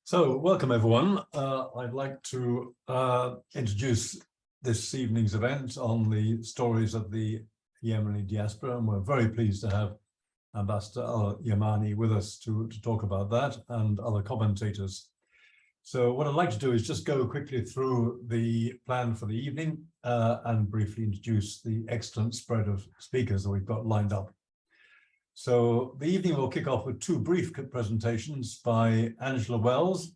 So, welcome everyone. I'd like to introduce this evening's event on the stories of the Yemeni diaspora, and we're very pleased to have Ambassador Alyemany with us to talk about that and other commentators. So what I'd like to do is just go quickly through the plan for the evening and briefly introduce the excellent spread of speakers that we've got lined up. So the evening will kick off with two brief presentations by Angela Wells.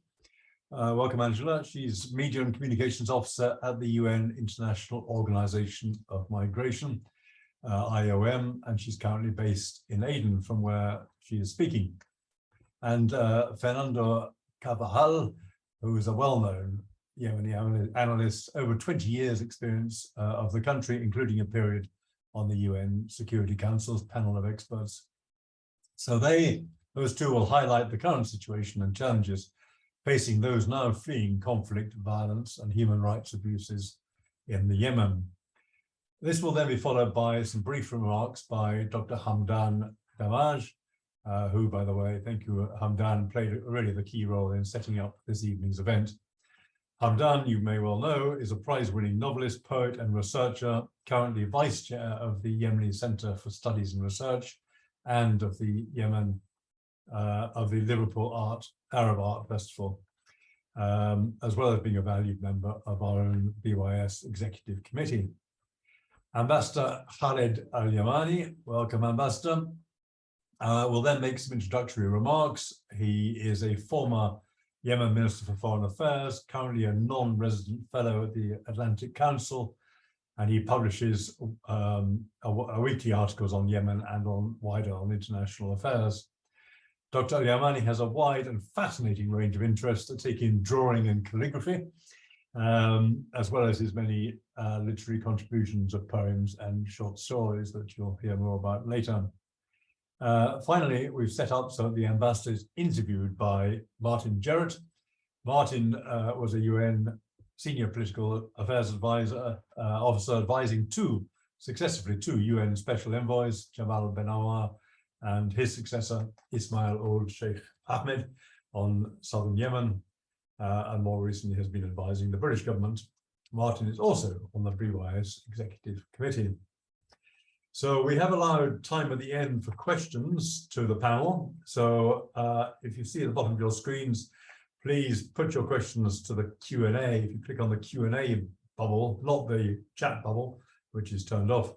Welcome, Angela. She's Media and Communications Officer at the UN International Organization of Migration, IOM, and she's currently based in Aden, from where she is speaking. And Fernando Carvajal, who is a well-known Yemeni analyst, over 20 years experience of the country, including a period on the UN Security Council's panel of experts. So those two will highlight the current situation and challenges facing those now fleeing conflict, violence, and human rights abuses in the Yemen. This will then be followed by some brief remarks by Dr. Hamdan, who, by the way, thank you, Hamdan, played really the key role in setting up this evening's event. Hamdan, you may well know, is a prize-winning novelist, poet, and researcher, currently vice chair of the Yemeni Center for Studies and Research and of the Liverpool Arab Art Festival, as well as being a valued member of our own BYS Executive Committee. Ambassador Khaled Al Yemany, welcome, Ambassador, will then make some introductory remarks. He is a former Yemen Minister for Foreign Affairs, currently a non-resident fellow at the Atlantic Council, and he publishes weekly articles on Yemen and wider on international affairs. Dr. Al Yemany has a wide and fascinating range of interests that take in drawing and calligraphy, as well as his many literary contributions of poems and short stories that you'll hear more about later. Finally, we've set up so that the ambassador is interviewed by Martin Jerrett. Martin was a UN senior political affairs officer advising successively two UN special envoys, Jamal Ben-Awar and his successor, Ismail Old Sheikh Ahmed, on southern Yemen, and more recently has been advising the British government. Martin is also on the BYS Executive Committee. So we have allowed time at the end for questions to the panel. So if you see at the bottom of your screens, please put your questions to the Q&A. If you click on the Q&A bubble, not the chat bubble, which is turned off,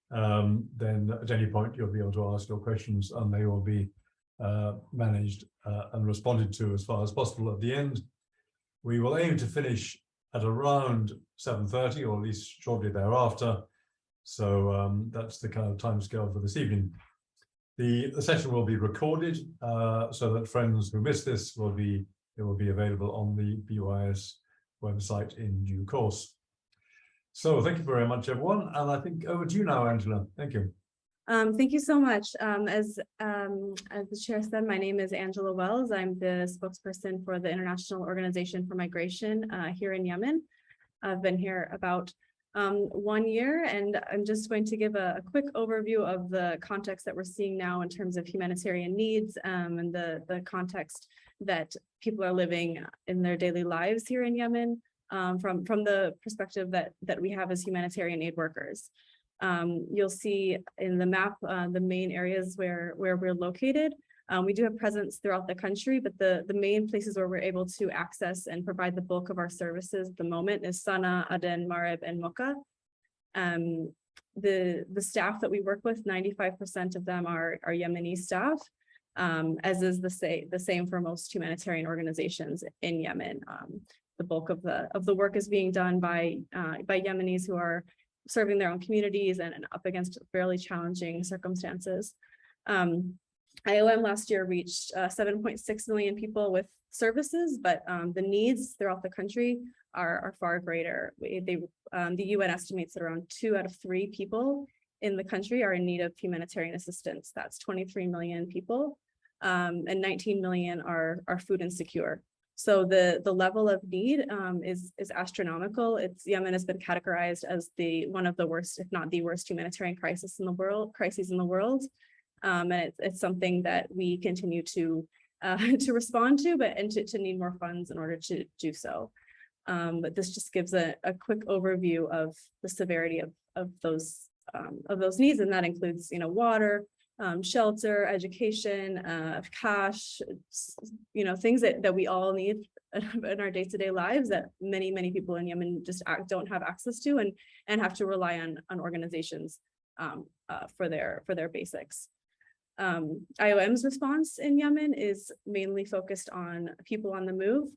then at any point you'll be able to ask your questions and they will be managed and responded to as far as possible at the end. We will aim to finish at around 7:30 or at least shortly thereafter. So that's the kind of timescale for this evening. The session will be recorded so that friends who miss this will be available on the BYS website in due course. So thank you very much, everyone. And I think over to you now, Angela. Thank you. Thank you so much. As the chair said, my name is Angela Wells. I'm the spokesperson for the International Organization for Migration here in Yemen. I've been here about 1 year, and I'm just going to give a quick overview of the context that we're seeing now in terms of humanitarian needs and the context that people are living in their daily lives here in Yemen from the perspective that we have as humanitarian aid workers. You'll see in the map the main areas where we're located. We do have presence throughout the country, but the main places where we're able to access and provide the bulk of our services at the moment is Sana'a, Aden, Marib, and Mocha. The staff that we work with, 95% of them are Yemeni staff, as is the same for most humanitarian organizations in Yemen. The bulk of the work is being done by Yemenis who are serving their own communities and up against fairly challenging circumstances. IOM last year reached 7.6 million people with services, but the needs throughout the country are far greater. The UN estimates that around 2 out of 3 people in the country are in need of humanitarian assistance. That's 23 million people, and 19 million are food insecure. So the level of need is astronomical. Yemen has been categorized as one of the worst, if not the worst, humanitarian crises in the world. And it's something that we continue to to respond to, and to need more funds in order to do so. But this just gives a quick overview of the severity of those needs, and that includes, water, shelter, education, cash, things that we all need in our day-to-day lives that many people in Yemen just don't have access to, and have to rely on organizations for their basics. IOM's response in Yemen is mainly focused on people on the move.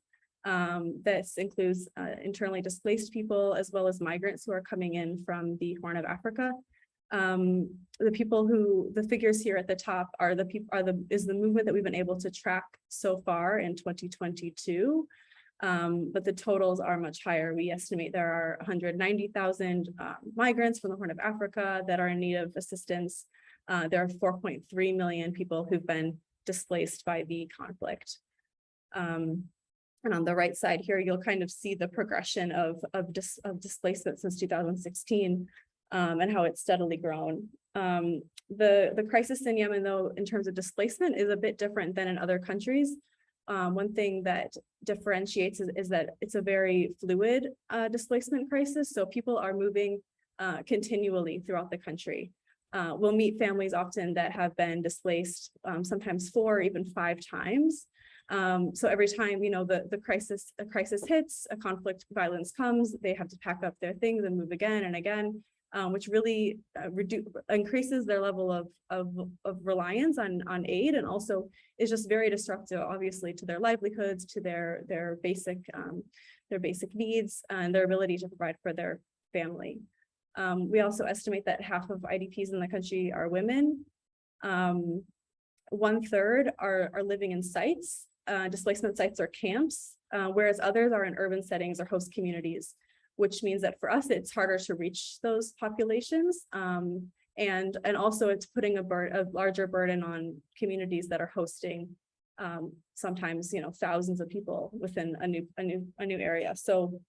This includes internally displaced people, as well as migrants who are coming in from the Horn of Africa. The figures here at the top is the movement that we've been able to track so far in 2022. But the totals are much higher. We estimate there are 190,000 migrants from the Horn of Africa that are in need of assistance. There are 4.3 million people who've been displaced by the conflict. And on the right side here, you'll kind of see the progression of displacement since 2016 and how it's steadily grown. The crisis in Yemen, though, in terms of displacement, is a bit different than in other countries. One thing that differentiates is that it's a very fluid displacement crisis. So people are moving continually throughout the country. We'll meet families often that have been displaced sometimes 4 or even 5 times. So every time, a crisis hits, a conflict, violence comes, they have to pack up their things and move again and again, which really increases their level of reliance on aid, and also is just very disruptive, obviously, to their livelihoods, to their basic needs, and their ability to provide for their family. We also estimate that half of IDPs in the country are women. 1/3 are living in sites, displacement sites or camps, whereas others are in urban settings or host communities, which means that for us, it's harder to reach those populations. And also it's putting a larger burden on communities that are hosting sometimes, thousands of people within a new area. So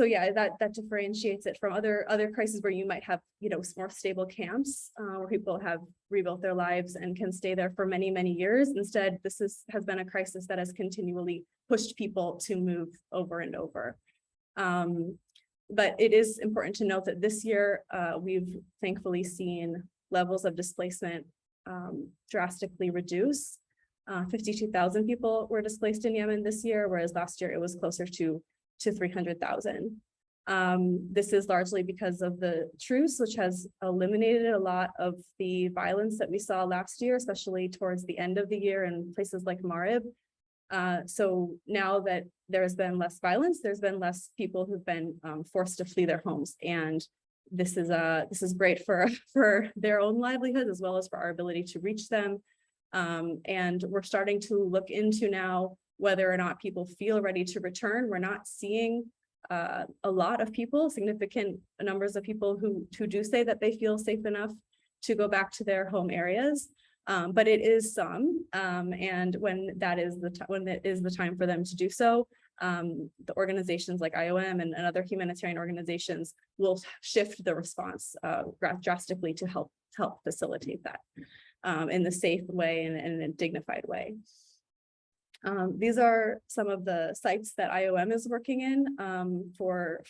yeah, that differentiates it from other crises where you might have, more stable camps where people have rebuilt their lives and can stay there for many years. Instead, this has been a crisis that has continually pushed people to move over and over. But it is important to note that this year, we've thankfully seen levels of displacement drastically reduce. 52,000 people were displaced in Yemen this year, whereas last year it was closer to 300,000. This is largely because of the truce, which has eliminated a lot of the violence that we saw last year, especially towards the end of the year in places like Marib. So now that there has been less violence, there's been less people who've been forced to flee their homes, and this is great for their own livelihoods as well as for our ability to reach them. And we're starting to look into now whether or not people feel ready to return. We're not seeing a lot of people, significant numbers of people who do say that they feel safe enough to go back to their home areas, but it is some. And when it is the time for them to do so, the organizations like IOM and other humanitarian organizations will shift the response drastically to help facilitate that in a safe way and in a dignified way. These are some of the sites that IOM is working in for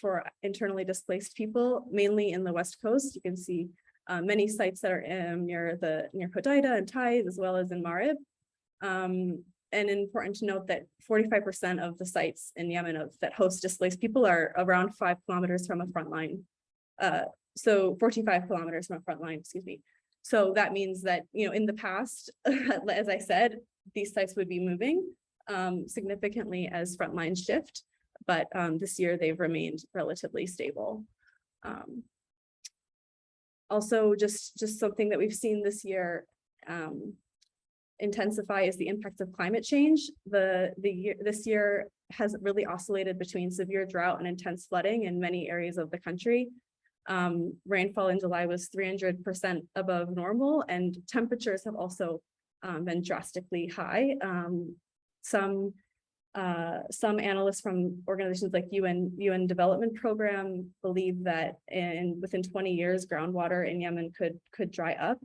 internally displaced people, mainly in the West Coast. You can see many sites that are near Hodeidah and Taiz, as well as in Marib. And important to note that 45% of the sites in Yemen that host displaced people are around 5 kilometers from a front line. So 45 kilometers from a front line, excuse me. So that means that, in the past, as I said, these sites would be moving significantly as front lines shift, but this year they've remained relatively stable. Also, just something that we've seen this year intensify is the impacts of climate change. This year has really oscillated between severe drought and intense flooding in many areas of the country. Rainfall in July was 300% above normal, and temperatures have also been drastically high. Some analysts from organizations like UN Development Program believe that within 20 years, groundwater in Yemen could dry up.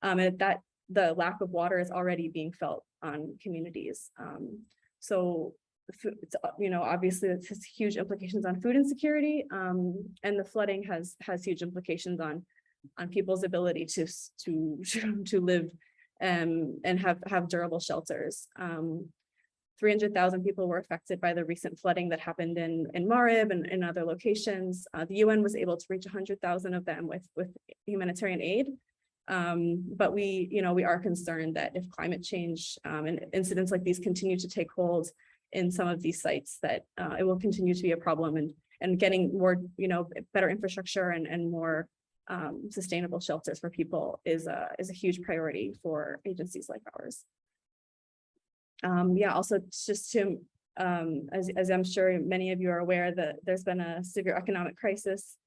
And the lack of water is already being felt on communities. So obviously it has huge implications on food insecurity, and the flooding has huge implications on people's ability to live and have durable shelters. 300,000 people were affected by the recent flooding that happened in Marib and in other locations. The UN was able to reach 100,000 of them with humanitarian aid. But we are concerned that if climate change and incidents like these continue to take hold in some of these sites, that it will continue to be a problem, and getting more, better infrastructure and more sustainable shelters for people is a huge priority for agencies like ours. Also just to, as I'm sure many of you are aware, that there's been a severe economic crisis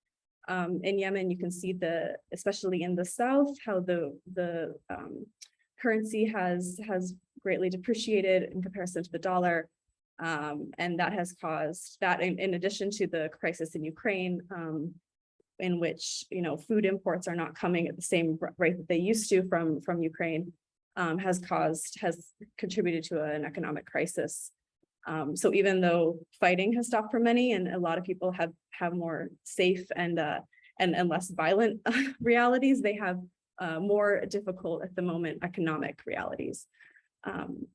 in Yemen. You can see especially in the south, how the currency has greatly depreciated in comparison to the dollar. And that has caused that, in addition to the crisis in Ukraine, in which food imports are not coming at the same rate that they used to from Ukraine, has contributed to an economic crisis. So even though fighting has stopped for many, and a lot of people have more safe and less violent realities, they have more difficult at the moment economic realities.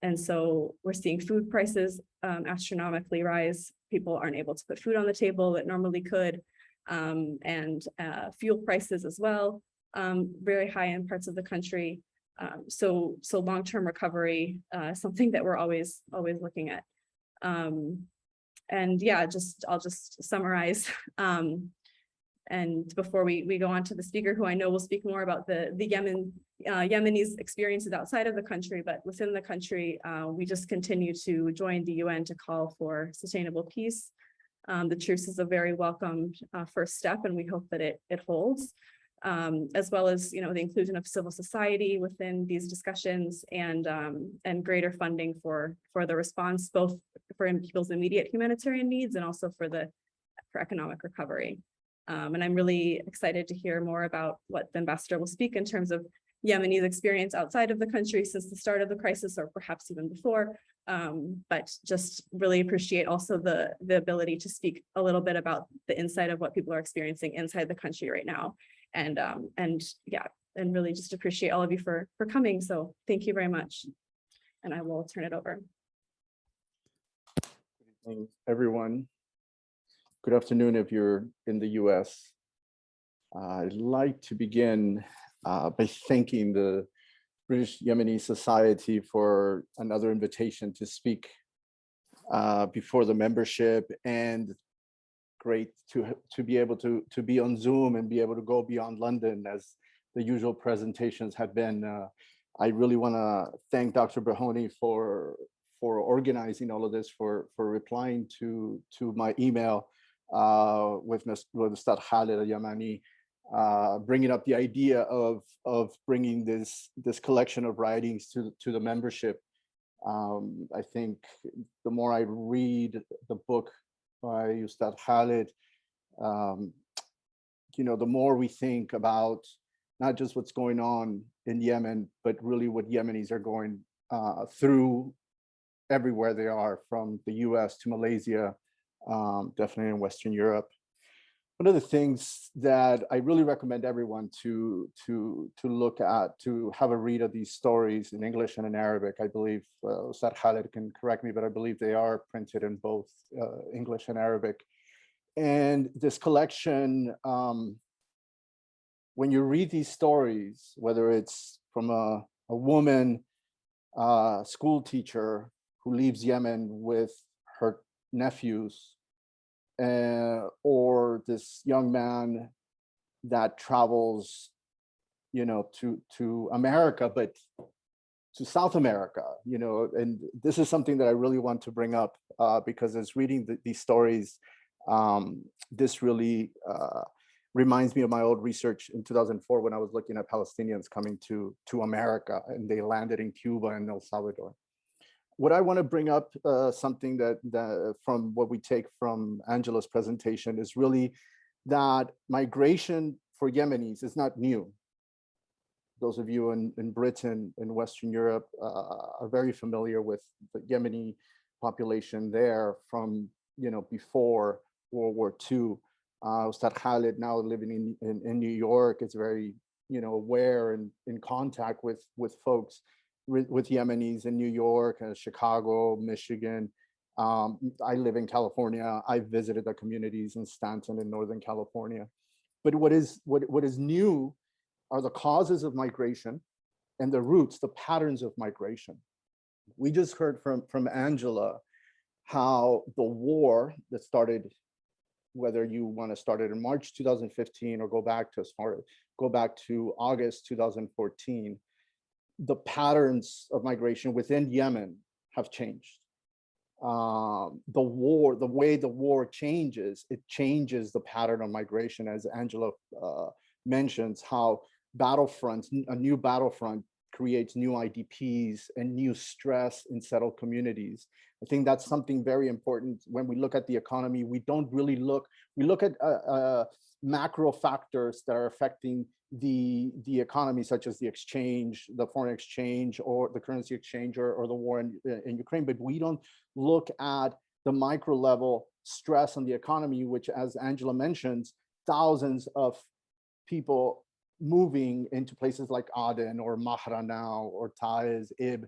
And so we're seeing food prices astronomically rise. People aren't able to put food on the table that normally could, and fuel prices as well, very high in parts of the country. So long-term recovery, something that we're always looking at. And yeah, I'll just summarize. And before we go on to the speaker, who I know will speak more about the Yemenis experiences outside of the country, but within the country, we just continue to join the UN to call for sustainable peace. The truce is a very welcome first step, and we hope that it holds, as well as the inclusion of civil society within these discussions, and greater funding for the response, both for people's immediate humanitarian needs and also for economic recovery. And I'm really excited to hear more about what the ambassador will speak in terms of Yemeni's experience outside of the country since the start of the crisis, or perhaps even before. But just really appreciate also the ability to speak a little bit about the insight of what people are experiencing inside the country right now. And really just appreciate all of you for coming. So thank you very much. And I will turn it over. Good evening, everyone. Good afternoon if you're in the US. I'd like to begin by thanking the British-Yemeni Society for another invitation to speak before the membership, and great to be able to be on Zoom and be able to go beyond London as the usual presentations have been. I really want to thank Dr. Brahoni for organizing all of this, for replying to my email with Mr. Khaled Al Yemany, bringing up the idea of bringing this collection of writings to the membership. I think the more I read the book by Ustad Khaled, the more we think about not just what's going on in Yemen, but really what Yemenis are going through everywhere they are, from the US to Malaysia, definitely in Western Europe. One of the things that I really recommend everyone to look at, to have a read of these stories in English and in Arabic. I believe Ustad Khaled can correct me, but I believe they are printed in both English and Arabic. And this collection, when you read these stories, whether it's from a woman, school teacher who leaves Yemen with her nephews, or this young man that travels, to America, but to South America, and this is something that I really want to bring up because as reading these stories, this really reminds me of my old research in 2004 when I was looking at Palestinians coming to America, and they landed in Cuba and El Salvador. What I want to bring up, something that from what we take from Angela's presentation, is really that migration for Yemenis is not new. those of you in Britain, in Western Europe, are very familiar with the Yemeni population there from, before World War II. Ustad Khaled, now living in New York, is very, aware and in contact with folks, with Yemenis in New York, Chicago, Michigan. I live in California. I visited the communities in Stanton in Northern California. But what is new are the causes of migration and the roots, the patterns of migration. We just heard from Angela how the war that started, whether you want to start it in March 2015 or go back to August 2014, the patterns of migration within Yemen have changed. The way the war changes, it changes the pattern of migration, as Angela mentions, how battlefronts, a new battlefront creates new IDPs and new stress in settled communities. I think that's something very important when we look at the economy. We don't really look, we look at macro factors that are affecting the economy, such as the exchange, the foreign exchange, or the currency exchange, or the war in Ukraine, but we don't look at the micro level stress on the economy, which, as Angela mentions, thousands of people moving into places like Aden or Mahra now, or Taiz, Ib,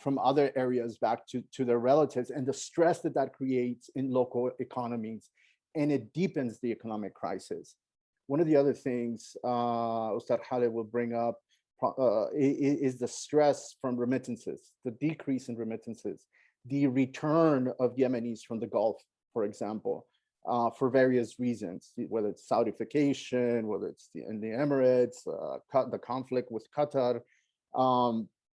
from other areas back to their relatives, and the stress that creates in local economies, and it deepens the economic crisis. One of the other things Ustad Khaled will bring up is the stress from remittances, the decrease in remittances, the return of Yemenis from the Gulf, for example, for various reasons, whether it's Saudification, whether it's in the Emirates, the conflict with Qatar.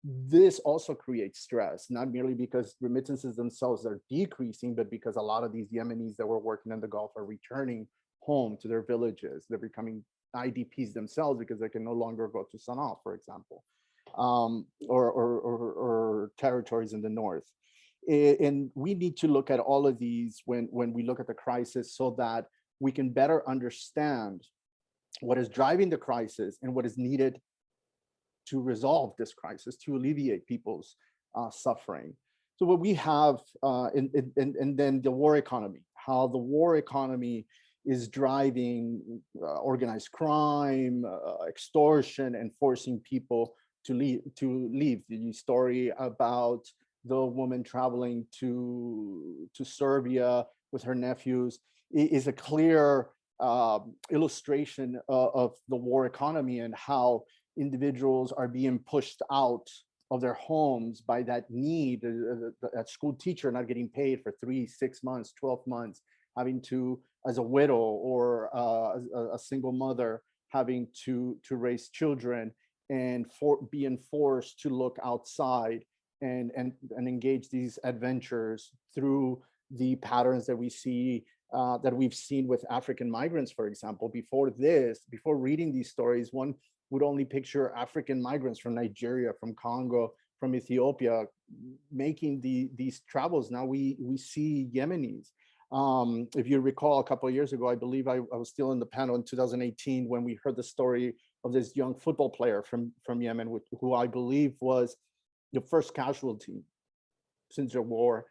This also creates stress, not merely because remittances themselves are decreasing, but because a lot of these Yemenis that were working in the Gulf are returning home to their villages. They're becoming IDPs themselves because they can no longer go to Sana'a, for example, or territories in the north. And we need to look at all of these when we look at the crisis, so that we can better understand what is driving the crisis and what is needed to resolve this crisis, to alleviate people's suffering. So what we have, and then the war economy, how the war economy is driving organized crime, extortion, and forcing people to leave. The story about the woman traveling to Serbia with her nephews is a clear illustration of the war economy, and how individuals are being pushed out of their homes by that need. A school teacher not getting paid for 3, 6 months, 12 months, having to, as a widow or a single mother, having to raise children, and being forced to look outside and engage these adventures through the patterns that we see, that we've seen with African migrants, for example. Before reading these stories, one would only picture African migrants from Nigeria, from Congo, from Ethiopia, making these travels. Now we see Yemenis. If you recall, a couple of years ago, I believe I was still in the panel in 2018 when we heard the story of this young football player from Yemen, who I believe was the first casualty since the war,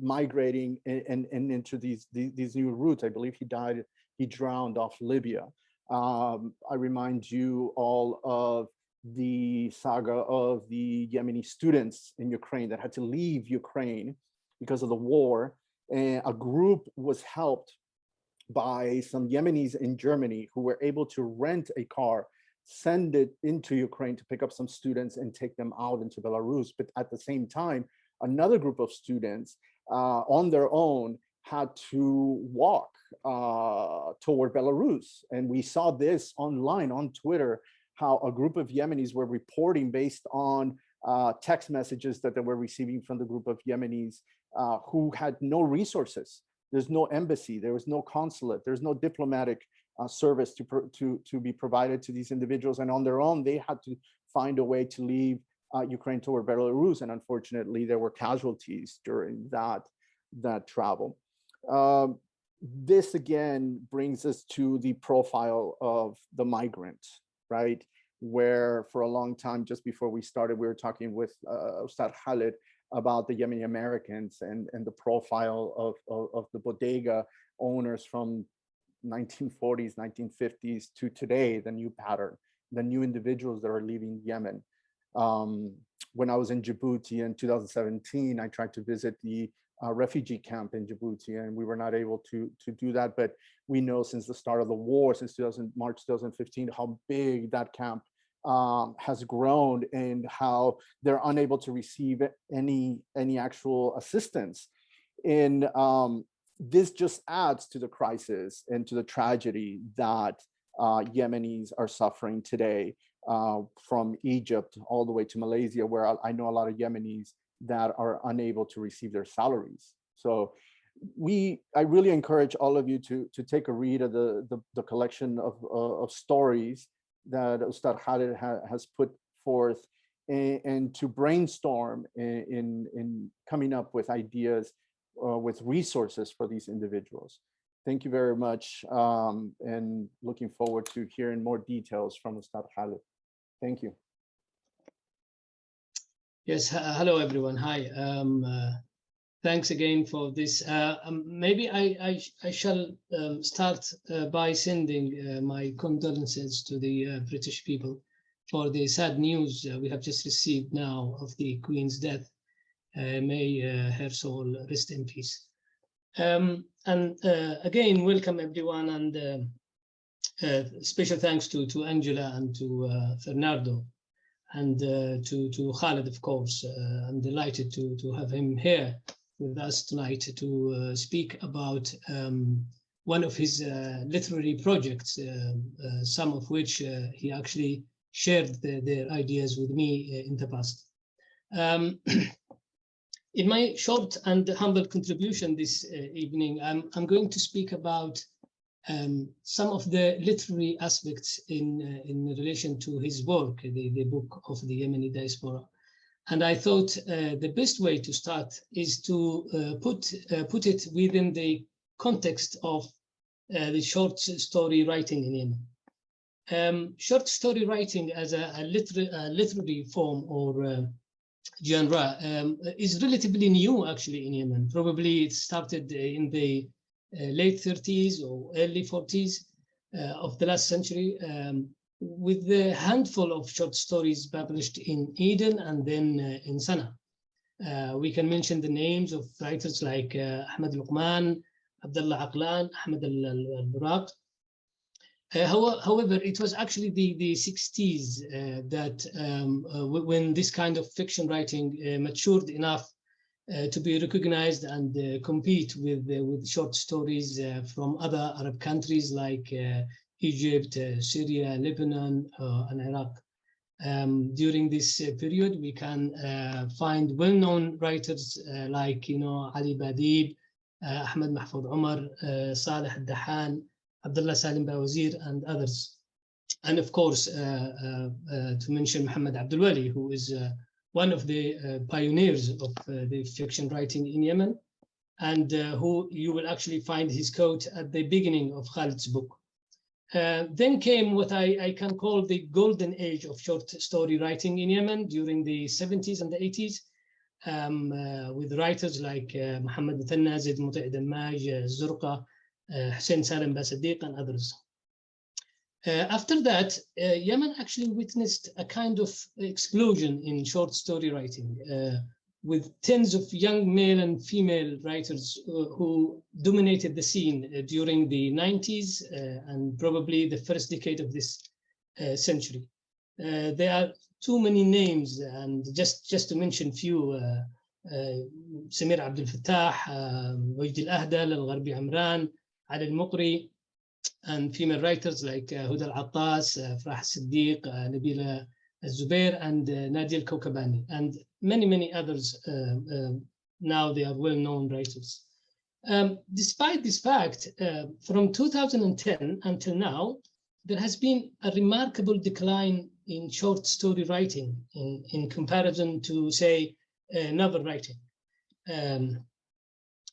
migrating and into these new routes. I believe he drowned off Libya. I remind you all of the saga of the Yemeni students in Ukraine that had to leave Ukraine because of the war. And a group was helped by some Yemenis in Germany who were able to rent a car, send it into Ukraine to pick up some students and take them out into Belarus. But at the same time, another group of students on their own had to walk toward Belarus. And we saw this online on Twitter, how a group of Yemenis were reporting based on text messages that they were receiving from the group of Yemenis who had no resources. There's no embassy, there was no consulate, there's no diplomatic service to be provided to these individuals. And on their own, they had to find a way to leave Ukraine toward Belarus. And unfortunately, there were casualties during that travel. This again brings us to the profile of the migrant right? Where for a long time, just before we started, we were talking with Ustad Khaled about the Yemeni Americans and the profile of the bodega owners from 1940s, 1950s to today, the new pattern, the new individuals that are leaving Yemen. When I was in Djibouti in 2017, I tried to visit the refugee camp in Djibouti, and we were not able to do that. But we know since the start of the war, since March 2015, how big that camp has grown and how they're unable to receive any actual assistance. And this just adds to the crisis and to the tragedy that Yemenis are suffering today, from Egypt all the way to Malaysia, where I know a lot of Yemenis that are unable to receive their salaries. So I really encourage all of you to take a read of the collection of stories that Ustad Khaled has put forth, and to brainstorm in coming up with ideas, with resources for these individuals. Thank you very much, and looking forward to hearing more details from Ustad Khaled. Thank you. Yes, hello everyone. Hi. Thanks again for this. Maybe I shall start by sending my condolences to the British people for the sad news we have just received now of the Queen's death. May her soul rest in peace. And again, welcome everyone, and special thanks to Angela and to Fernando, and to Khaled, of course. I'm delighted to have him here with us tonight to speak about one of his literary projects, some of which he actually shared their ideas with me in the past. In my short and humble contribution this evening, I'm going to speak about some of the literary aspects in relation to his work, the book of the Yemeni Diaspora. And I thought the best way to start is to put it within the context of the short story writing in Yemen. Short story writing as a literary form or genre is relatively new actually in Yemen. Probably it started in the late 30s or early 40s of the last century, with the handful of short stories published in Eden and then in Sana'a. We can mention the names of writers like Ahmed Luqman, Abdullah Aqlan, Ahmed al-Buraq. However, it was actually the 60s that when this kind of fiction writing matured enough to be recognized and compete with short stories from other Arab countries like Egypt, Syria, Lebanon, and Iraq. During this period, we can find well-known writers like Ali Badib, Ahmed Mahfoud Omar, Saleh Al-Dahan, Abdullah Salim Bawazir, and others. And of course, to mention Muhammad Abdul Wali, who is one of the pioneers of the fiction writing in Yemen, and who you will actually find his quote at the beginning of Khaled's book. Then came what I can call the golden age of short story writing in Yemen during the 70s and the 80s, with writers like Muhammad Muthanna, Zaid Muta'i Dammag, Zurqa, Hussein Salim Basadiq, and others. After that, Yemen actually witnessed a kind of explosion in short story writing, with tens of young male and female writers who dominated the scene during the 90s and probably the first decade of this century. There are too many names, and just to mention few, Samir Abdul Fattah, Wajd Al-Ahdal, Al-Gharbi Amran, Ali Al-Muqri, and female writers like Huda Al-Attas, Farah Siddiq, Nabila Al-Zubair, and Nadia Al-Kawkabani, and many others. Now they are well-known writers. Despite this fact, from 2010 until now, there has been a remarkable decline in short story writing in comparison to, say, novel writing.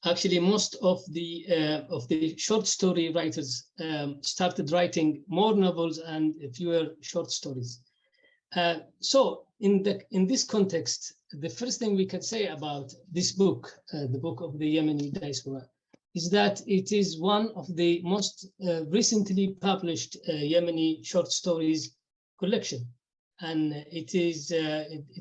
actually most of the short story writers started writing more novels and fewer short stories. So in this context, the first thing we can say about this book, the book of the Yemeni Diaspora, is that it is one of the most recently published Yemeni short stories collection. And it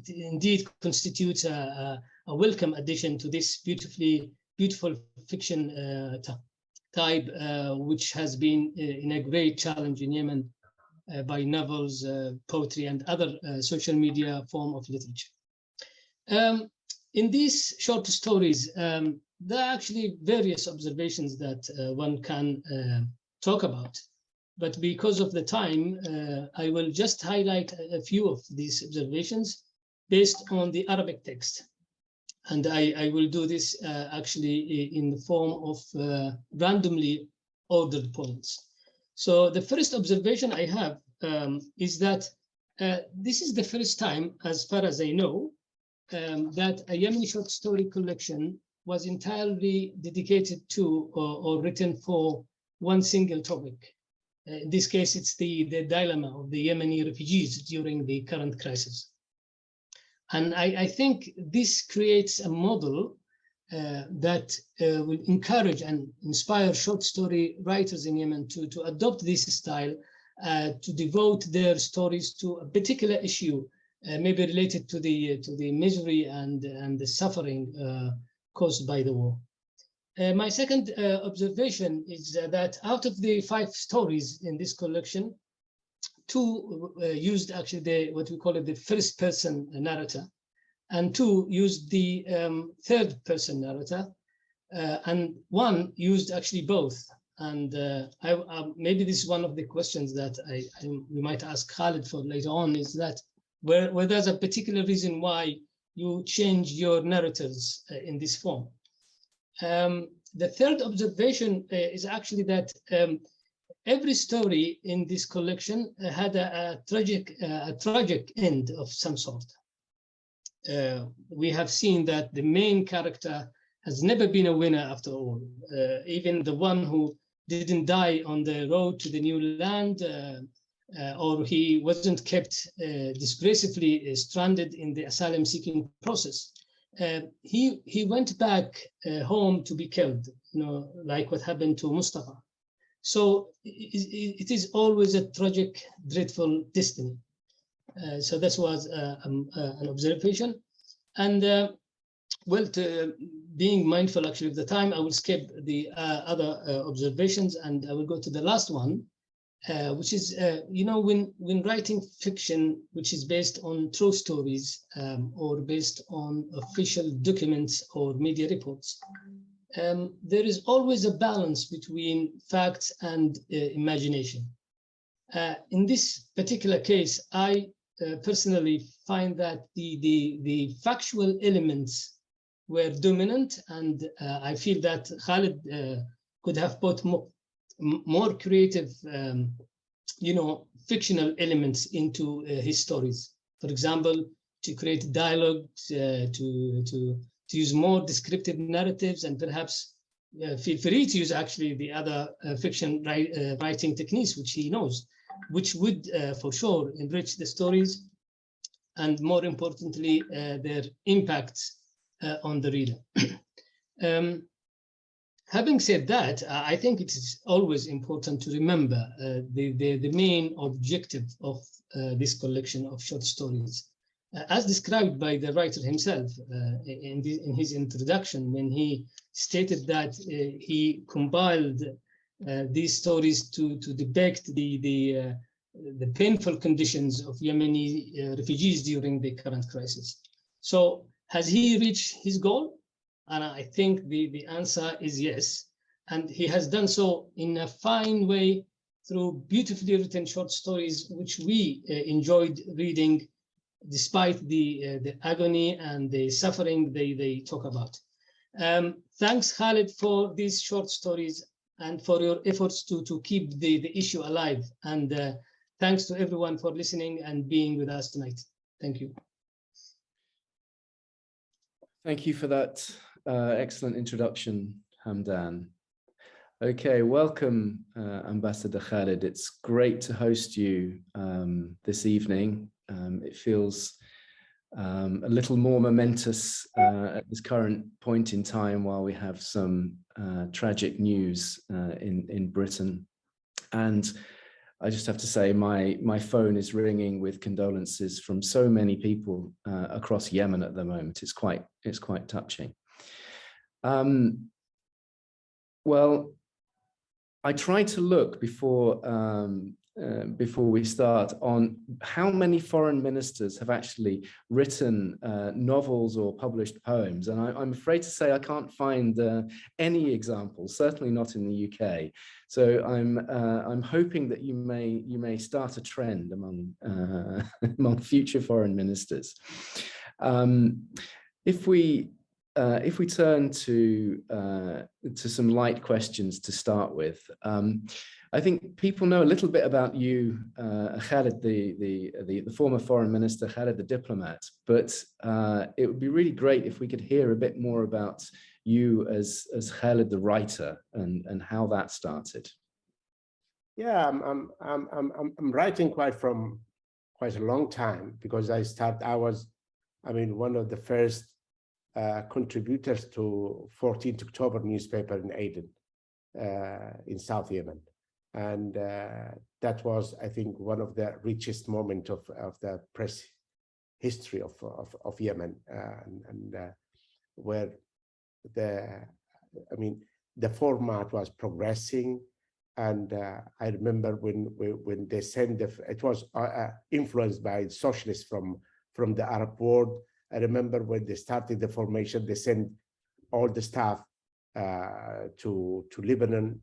indeed constitutes a welcome addition to this beautiful fiction type, which has been in a great challenge in Yemen by novels, poetry, and other social media form of literature. In these short stories, there are actually various observations that one can talk about. But because of the time, I will just highlight a few of these observations based on the Arabic text. And I will do this actually in the form of randomly ordered points. So the first observation I have is that this is the first time, as far as I know, that a Yemeni short story collection was entirely dedicated to or written for one single topic. In this case, it's the dilemma of the Yemeni refugees during the current crisis. And I think this creates a model that will encourage and inspire short story writers in Yemen to adopt this style, to devote their stories to a particular issue, maybe related to the misery and the suffering caused by the war. My second observation is that out of the 5 stories in this collection, 2 used actually what we call it the first person narrator, and 2 used the third person narrator, and 1 used actually both. And maybe this is one of the questions that we might ask Khaled for later on, is that where there's a particular reason why you change your narratives in this form. The third observation is actually that every story in this collection had a tragic end of some sort. We have seen that the main character has never been a winner after all. Even the one who didn't die on the road to the new land, or he wasn't kept disgracefully stranded in the asylum seeking process. He went back home to be killed, like what happened to Mustafa. So it is always a tragic, dreadful destiny. So that was an observation. And being mindful actually of the time, I will skip the other observations and I will go to the last one, which is, when writing fiction, which is based on true stories or based on official documents or media reports, there is always a balance between facts and imagination. In this particular case, I personally find that the factual elements were dominant, and I feel that Khaled could have put more creative, fictional elements into his stories. For example, to create dialogues, to use more descriptive narratives, and perhaps feel free to use actually the other fiction writing techniques which he knows, which would for sure enrich the stories and, more importantly, their impacts on the reader. Having said that, I think it is always important to remember the main objective of this collection of short stories. As described by the writer himself in his introduction, when he stated that he compiled these stories to depict the painful conditions of Yemeni refugees during the current crisis. So has he reached his goal? And I think the answer is yes. And he has done so in a fine way through beautifully written short stories, which we enjoyed reading despite the agony and the suffering they talk about. Thanks, Khaled, for these short stories and for your efforts to keep the issue alive. And thanks to everyone for listening and being with us tonight. Thank you. Thank you for that Excellent introduction, Hamdan. Okay, welcome, Ambassador Khaled. It's great to host you this evening. It feels a little more momentous at this current point in time while we have some tragic news in Britain. And I just have to say my phone is ringing with condolences from so many people across Yemen at the moment. It's quite touching. Well, I tried to look before we start on how many foreign ministers have actually written novels or published poems, and I'm afraid to say I can't find any examples, certainly not in the UK. So I'm hoping that you may start a trend among among future foreign ministers. If we turn to some light questions to start with, I think people know a little bit about you, Khaled, the former foreign minister, Khaled the diplomat, but it would be really great if we could hear a bit more about you as Khaled the writer and how that started. Yeah, I'm writing quite a long time, because I was one of the first contributors to 14th October newspaper in Aden, in South Yemen. And that was, I think, one of the richest moments of the press history of Yemen, and where the format was progressing. And I remember when they sent it was influenced by socialists from the Arab world. I remember when they started the formation, they sent all the staff to Lebanon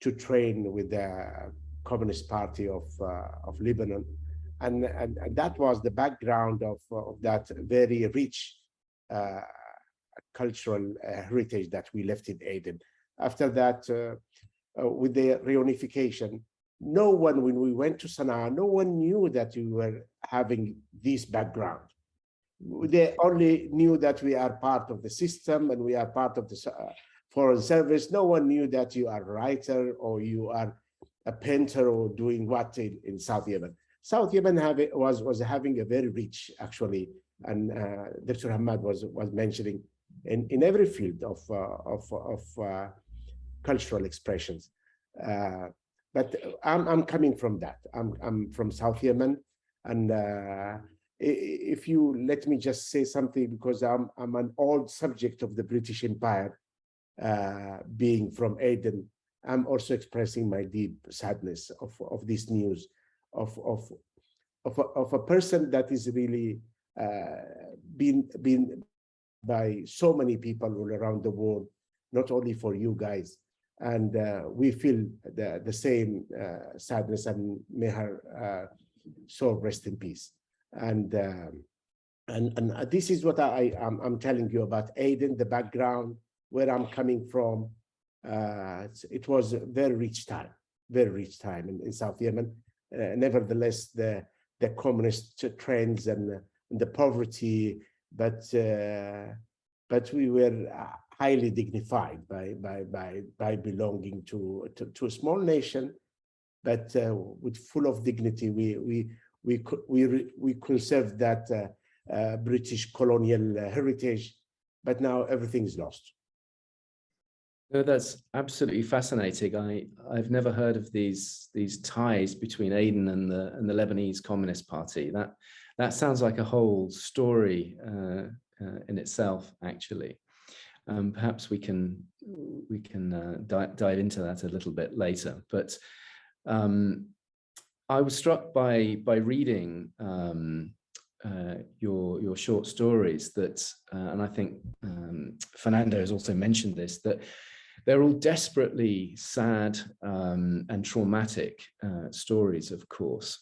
to train with the Communist Party of Lebanon, and that was the background of that very rich cultural heritage that we left in Aden. After that, with the reunification, no one, when we went to Sana'a, no one knew that we were having this background. They only knew that we are part of the system and we are part of the foreign service. No one knew that you are a writer or you are a painter or doing what in South Yemen. South Yemen was having a very rich, actually, and Dr. Hamad was mentioning in every field of cultural expressions. But I'm coming from that. I'm from South Yemen, and if you let me just say something, because I'm an old subject of the British Empire, being from Aden, I'm also expressing my deep sadness of this news of a person that is really been by so many people all around the world, not only for you guys. And we feel the same sadness, and may her soul rest in peace. And this is what I'm telling you about Aden, the background, where I'm coming from. It was a very rich time in South Yemen. Nevertheless, the communist trends and the poverty, but we were highly dignified by belonging to a small nation, but with full of dignity. We conserved that British colonial heritage, but now everything is lost. No, that's absolutely fascinating. I've never heard of these ties between Aden and the Lebanese Communist Party. That sounds like a whole story in itself, actually. Perhaps we can dive into that a little bit later. But I was struck by reading your short stories that, and I think Fernando has also mentioned this, that they're all desperately sad and traumatic stories, of course.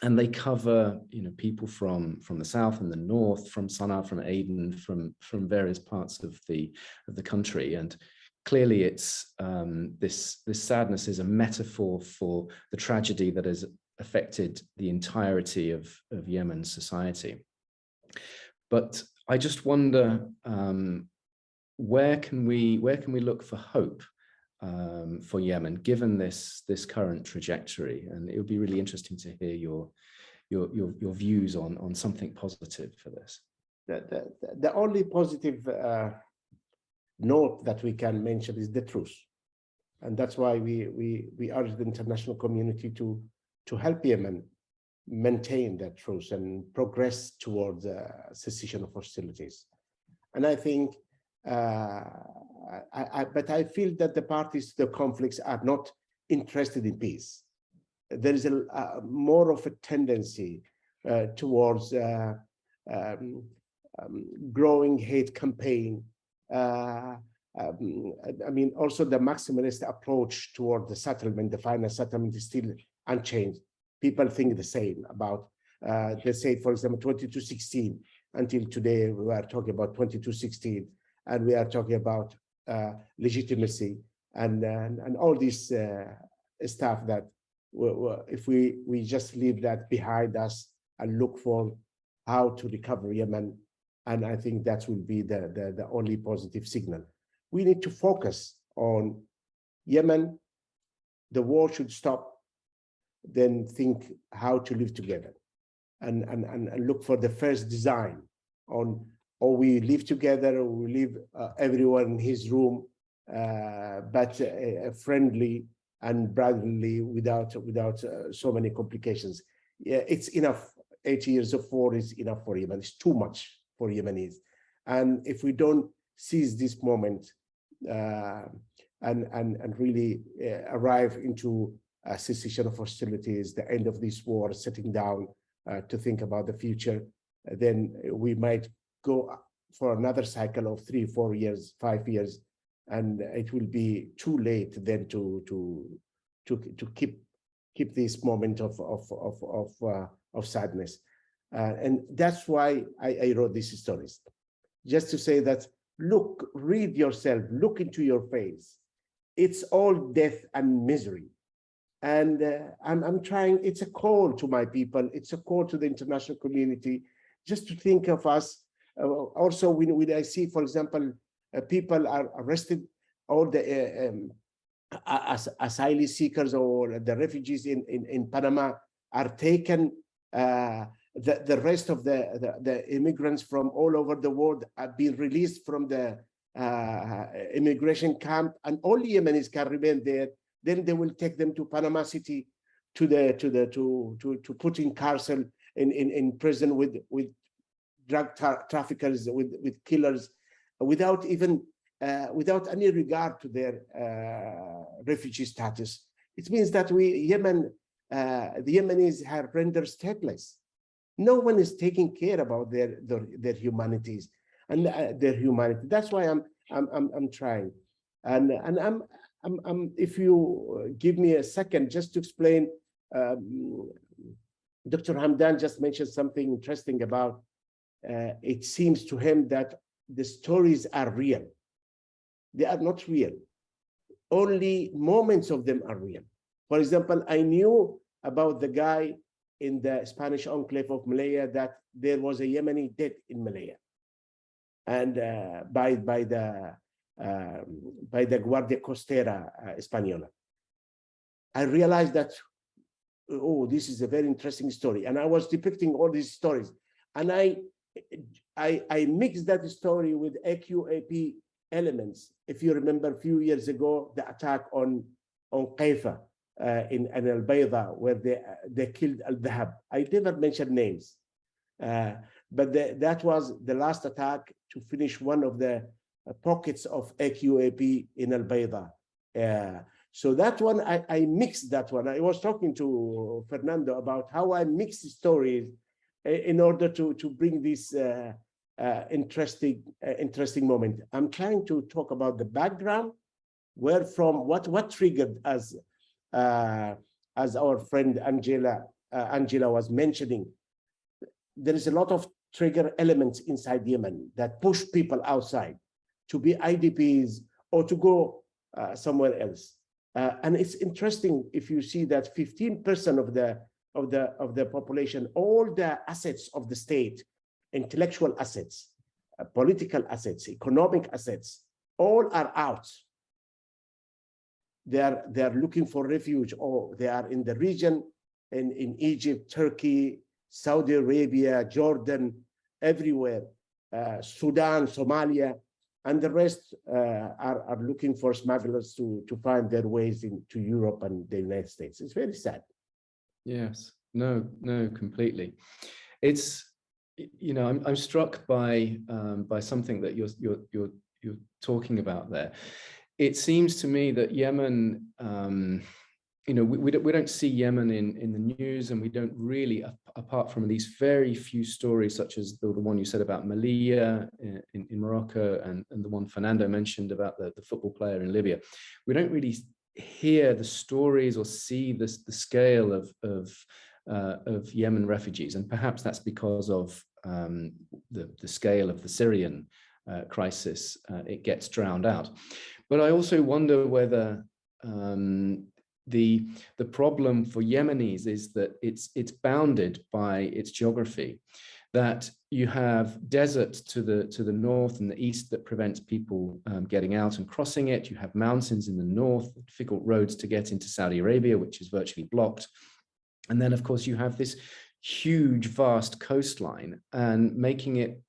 And they cover, people from the south and the north, from Sana'a, from Aden, from various parts of the country. And clearly, it's this sadness is a metaphor for the tragedy that has affected the entirety of Yemen's society. But I just wonder, where can we look for hope for Yemen, given this current trajectory? And it would be really interesting to hear your views on something positive for this. The only positive note that we can mention is the truth, and that's why we urge the international community to help Yemen maintain that truth and progress towards cessation of hostilities. And I think, but I feel that the parties to the conflicts are not interested in peace. There is a more of a tendency towards growing hate campaign. I mean, also the maximalist approach toward the settlement, the final settlement, is still unchanged. People think the same about, let's say, for example, 2216 until today. We are talking about 2216, and we are talking about legitimacy and all this stuff that if we just leave that behind us and look for how to recover Yemen, and I think that will be the only positive signal. We need to focus on Yemen. The war should stop, then think how to live together, and look for the first design on, or we live together, or we live everyone in his room, but friendly and brotherly, without so many complications. Yeah, it's enough. 8 years of war is enough for Yemen. It's too much for Yemenis, and if we don't seize this moment and really arrive into a cessation of hostilities, the end of this war, sitting down to think about the future, then we might go for another cycle of 3, 4 years, 5 years, and it will be too late then to keep this moment of sadness. And that's why I wrote these stories, just to say that, look, read yourself, look into your face. It's all death and misery. And I'm trying, it's a call to my people, it's a call to the international community, just to think of us. Also, when I see, for example, people are arrested, all the asylum seekers or the refugees in Panama are taken, the rest of the immigrants from all over the world have been released from the immigration camp, and only Yemenis can remain there. Then they will take them to Panama City, to put in carcel, in prison with drug traffickers, with killers, without even without any regard to their refugee status. It means that the Yemenis have rendered stateless. No one is taking care about their humanities and their humanity. That's why I'm trying, and I'm if you give me a second just to explain, Dr. Hamdan just mentioned something interesting about it seems to him that the stories are real. They are not real. Only moments of them are real. For example, I knew about the guy in the Spanish enclave of Malaya, that there was a Yemeni dead in Malaya, and by the Guardia Costera Española. I realized that, oh, this is a very interesting story, and I was depicting all these stories, and I mixed that story with AQAP elements. If you remember, a few years ago, the attack on Qaifa in Al Bayda, where they killed Al Dhahab. I never mentioned names, but that was the last attack to finish one of the pockets of AQAP in Al Bayda. So that one, I mixed that one. I was talking to Fernando about how I mix stories in order to bring this interesting moment. I'm trying to talk about the background, where from what triggered, as our friend Angela was mentioning. There is a lot of trigger elements inside Yemen that push people outside to be IDPs or to go somewhere else. And it's interesting if you see that 15% of the population, all the assets of the state, intellectual assets, political assets, economic assets, all are out. They are looking for refuge, or they are in the region, in Egypt, Turkey, Saudi Arabia, Jordan, everywhere, Sudan, Somalia, and the rest are looking for smugglers to find their ways into Europe and the United States. It's very sad. Yes, no, completely. It's, you know, I'm struck by something that you're talking about there. It seems to me that Yemen, you know, we don't see Yemen in the news, and we don't really, apart from these very few stories, such as the one you said about Melilla in Morocco, and the one Fernando mentioned about the football player in Libya. We don't really hear the stories or see the scale of Yemen refugees, and perhaps that's because of the scale of the Syrian crisis. It gets drowned out. But I also wonder whether the problem for Yemenis is that it's bounded by its geography, that you have desert to the north and the east that prevents people getting out and crossing it. You have mountains in the north, difficult roads to get into Saudi Arabia, which is virtually blocked. And then, of course, you have this huge, vast coastline, and making it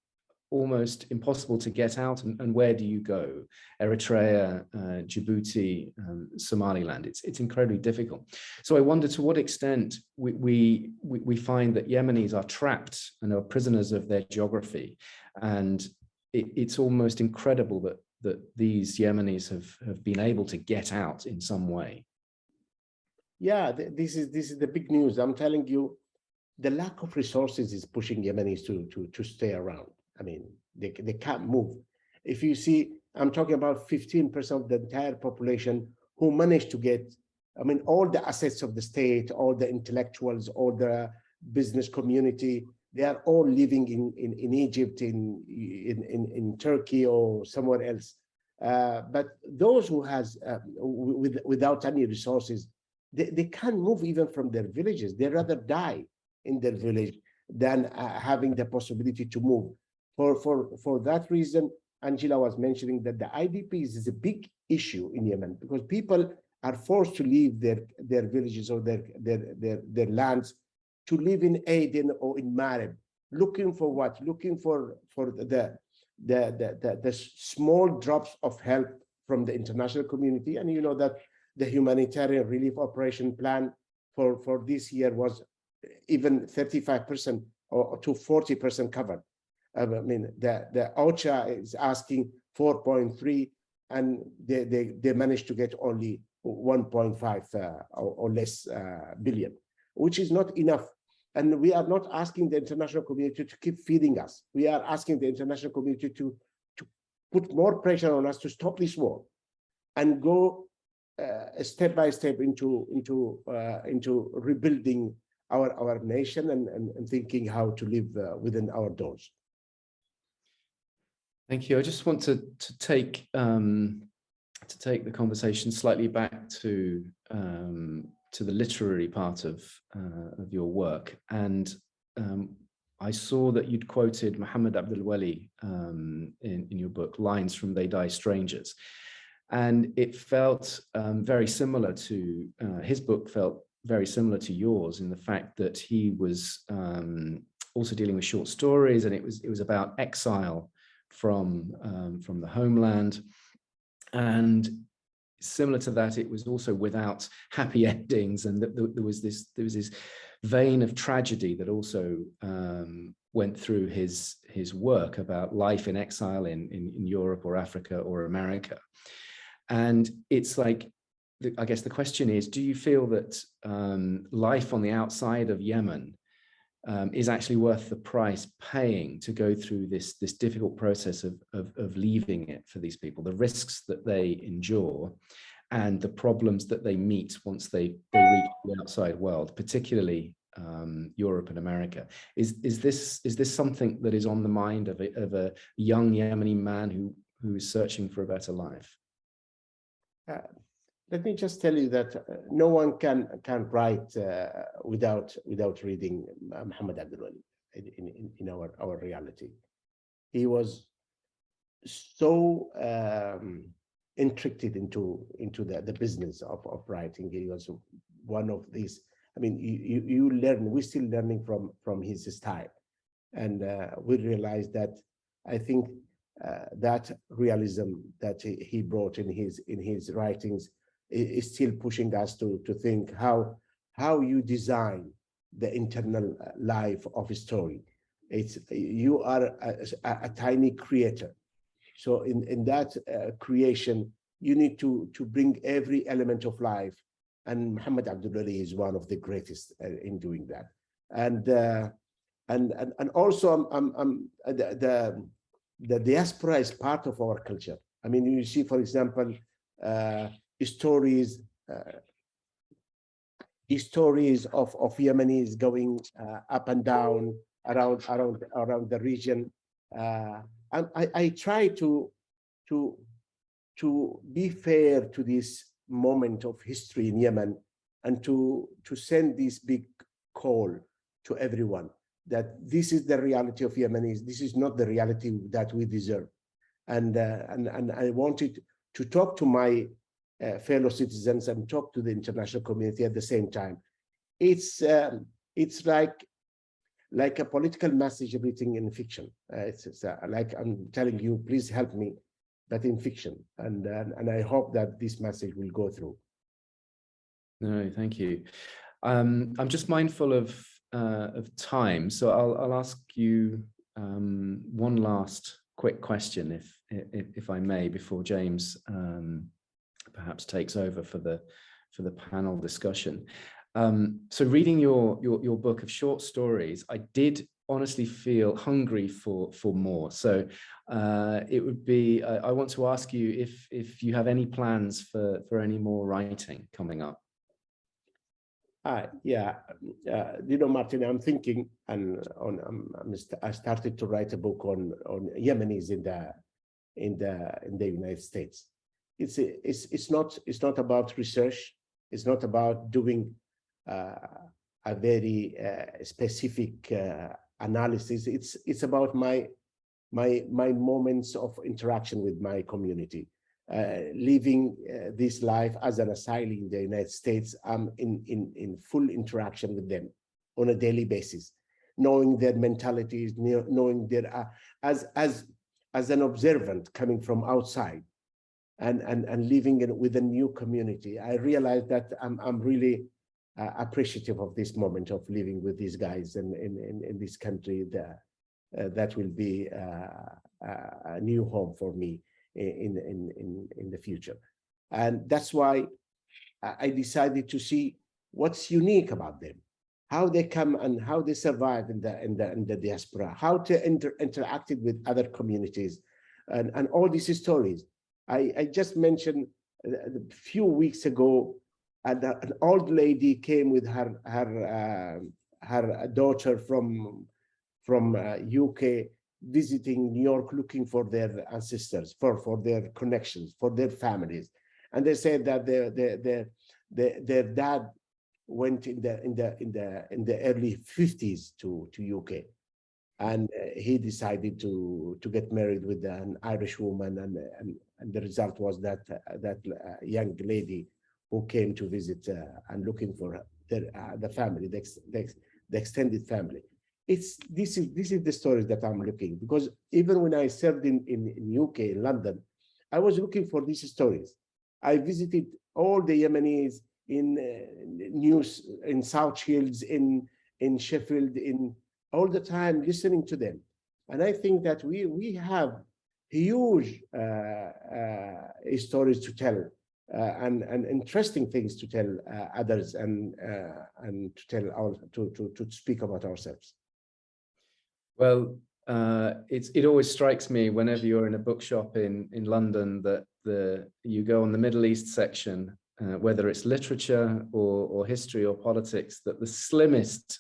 almost impossible to get out. And where do you go? Eritrea, Djibouti, Somaliland. It's incredibly difficult. So I wonder to what extent we find that Yemenis are trapped and are prisoners of their geography. And it's almost incredible that these Yemenis have been able to get out in some way. Yeah, this is the big news. I'm telling you, the lack of resources is pushing Yemenis to stay around. I mean, they can't move. If you see, I'm talking about 15% of the entire population who managed to get, I mean, all the assets of the state, all the intellectuals, all the business community, they are all living in Egypt, in Turkey or somewhere else. But those who has without any resources, they can't move even from their villages. They rather die in their village than having the possibility to move. For that reason, Angela was mentioning that the IDPs is a big issue in Yemen, because people are forced to leave their villages or their lands to live in Aden or in Marib, looking for what? Looking for the small drops of help from the international community. And you know that the humanitarian relief operation plan for this year was even 35% or to 40% covered. I mean, the OCHA is asking 4.3, and they managed to get only 1.5 or less billion, which is not enough. And we are not asking the international community to keep feeding us. We are asking the international community to put more pressure on us to stop this war and go step by step into rebuilding our nation and thinking how to live within our doors. Thank you. I just want to take the conversation slightly back to the literary part of your work, and I saw that you'd quoted Muhammad Abdul Wali in your book, lines from They Die Strangers, and it felt very similar to his book. Felt very similar to yours in the fact that he was also dealing with short stories, and it was about exile from the homeland, and similar to that, it was also without happy endings, and that there was this vein of tragedy that also went through his work about life in exile in Europe or Africa or America. And it's like, I guess the question is, do you feel that life on the outside of Yemen is actually worth the price paying to go through this difficult process of leaving it for these people, the risks that they endure and the problems that they meet once they reach the outside world, particularly Europe and America? Is this something that is on the mind of a young Yemeni man who is searching for a better life? Let me just tell you that no one can write without reading Muhammad Abdul Wali in our reality. He was so intricted into the business of writing. He was one of these. I mean, you learn. We're still learning from his style, and we realized that. I think that realism that he brought in his writings is still pushing us to think how you design the internal life of a story. You are a tiny creator, so in that creation you need to bring every element of life, and Muhammad Abdullahi is one of the greatest in doing that. And also the diaspora is part of our culture. I mean, you see, for example, stories of Yemenis going up and down around the region. And I try to be fair to this moment of history in Yemen, and to send this big call to everyone that this is the reality of Yemenis. This is not the reality that we deserve. And I wanted to talk to my fellow citizens and talk to the international community at the same time. It's like a political message written in fiction. It's like I'm telling you, please help me, but in fiction. And I hope that this message will go through. No, thank you. I'm just mindful of time, so I'll ask you one last quick question, if I may, before James perhaps takes over for the panel discussion. So reading your book of short stories, I did honestly feel hungry for more. So it would be, I want to ask you if you have any plans for any more writing coming up. Yeah, you know, Martin, I'm thinking, and I started to write a book on Yemenis in the United States. It's not about research. It's not about doing a very specific analysis. It's about my moments of interaction with my community. Living this life as an asylee in the United States, I'm in full interaction with them on a daily basis, knowing their mentalities, knowing their as an observant coming from outside, and living with a new community. I realized that I'm really appreciative of this moment of living with these guys in this country. That will be a new home for me in the future. And that's why I decided to see what's unique about them, how they come and how they survive in the diaspora, how to interacted with other communities, and all these stories. I just mentioned a few weeks ago, an old lady came with her daughter from UK, visiting New York, looking for their ancestors, for their connections, for their families. And they said that their dad went in the early 50s to UK, and he decided to get married with an Irish woman, and the result was that young lady who came to visit and looking for the family, the extended family. This is the stories that I'm looking, because even when I served in UK, in London, I was looking for these stories. I visited all the Yemenis in South Shields, in Sheffield, in all the time listening to them. And I think that we have huge stories to tell, and interesting things to tell others, and to speak about ourselves. Well, it always strikes me whenever you're in a bookshop in London that you go on the Middle East section, whether it's literature or history or politics, that the slimmest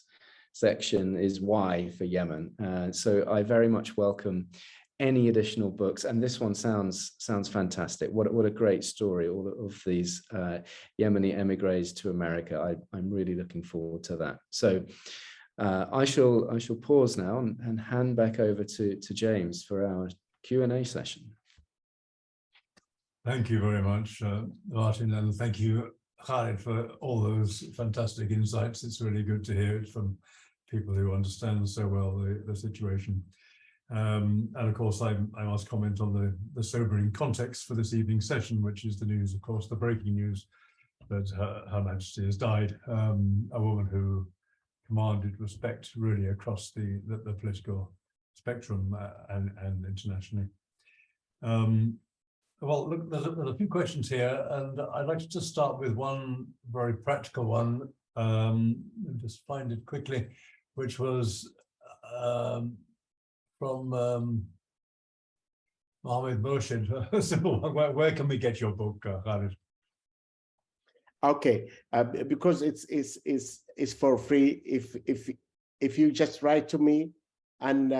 section is Y for Yemen. So I very much welcome any additional books, and this one sounds fantastic. What a great story, all of these Yemeni emigres to America. I'm really looking forward to that. So I shall pause now and hand back over to James for our Q&A session. Thank you very much, Martin, and thank you, Khaled, for all those fantastic insights. It's really good to hear it from people who understand so well the situation. And of course, I must comment on the sobering context for this evening's session, which is the news, of course, the breaking news that Her Majesty has died, a woman who commanded respect really across the political spectrum and internationally. Well, look, there's a few questions here, and I'd like to just start with one very practical one, just find it quickly, which was from Mohammed Murshid. So where can we get your book, Khaled? Okay, because it's for free. If you just write to me and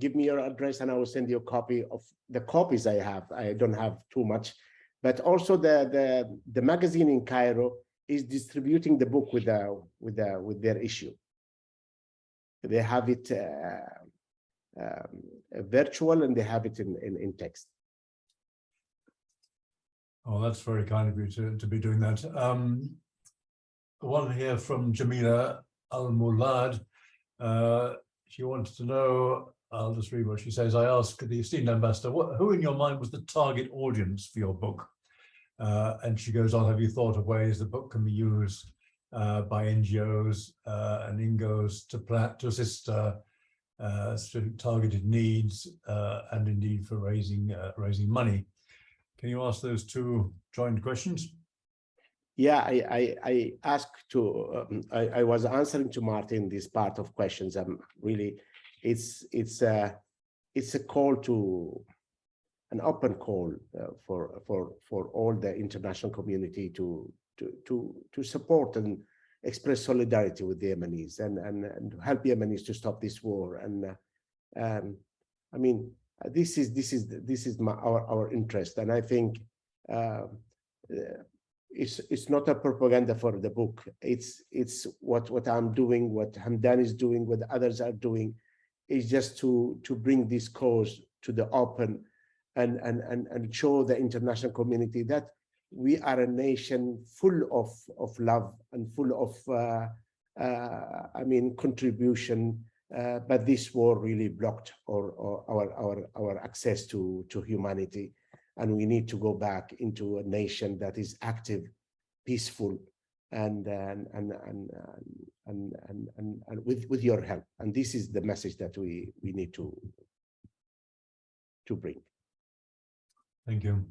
give me your address, and I will send you a copy of the copies I have. I don't have too much, but also the magazine in Cairo is distributing the book with their issue. They have it virtual, and they have it in text. Oh, that's very kind of you to be doing that. One here from Jamila Al-Mulad. She wanted to know, I'll just read what she says. I asked the esteemed ambassador, who in your mind was the target audience for your book? And she goes on, have you thought of ways the book can be used by NGOs and INGOs to assist targeted needs and indeed for raising money? Can you ask those two joint questions? Yeah, I asked to. I was answering to Martin this part of questions. Really, it's a call to an open call for all the international community to support and express solidarity with the Yemenis and help Yemenis to stop this war. And I mean, this is our interest, and I think it's not a propaganda for the book. It's what I'm doing, what Hamdan is doing, what others are doing, is just to bring this cause to the open and show the international community that we are a nation full of love and full of I mean, contribution. But this war really blocked our access to humanity, and we need to go back into a nation that is active, peaceful, and with your help. And this is the message that we need to bring. Thank you.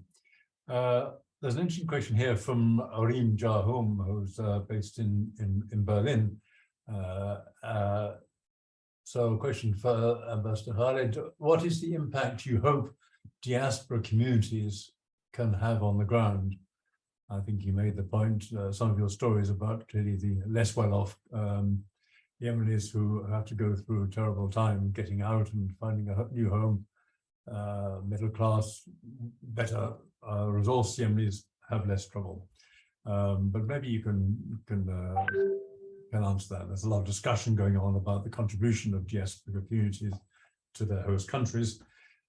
There's an interesting question here from Arim Jahum, who's based in Berlin. So a question for Ambassador Khaled. What is the impact you hope diaspora communities can have on the ground? I think you made the point, some of your stories about clearly the less well-off Yemenis who have to go through a terrible time getting out and finding a new home. Middle class, better resource Yemenis have less trouble. But maybe you can answer that. There's a lot of discussion going on about the contribution of diaspora communities to their host countries.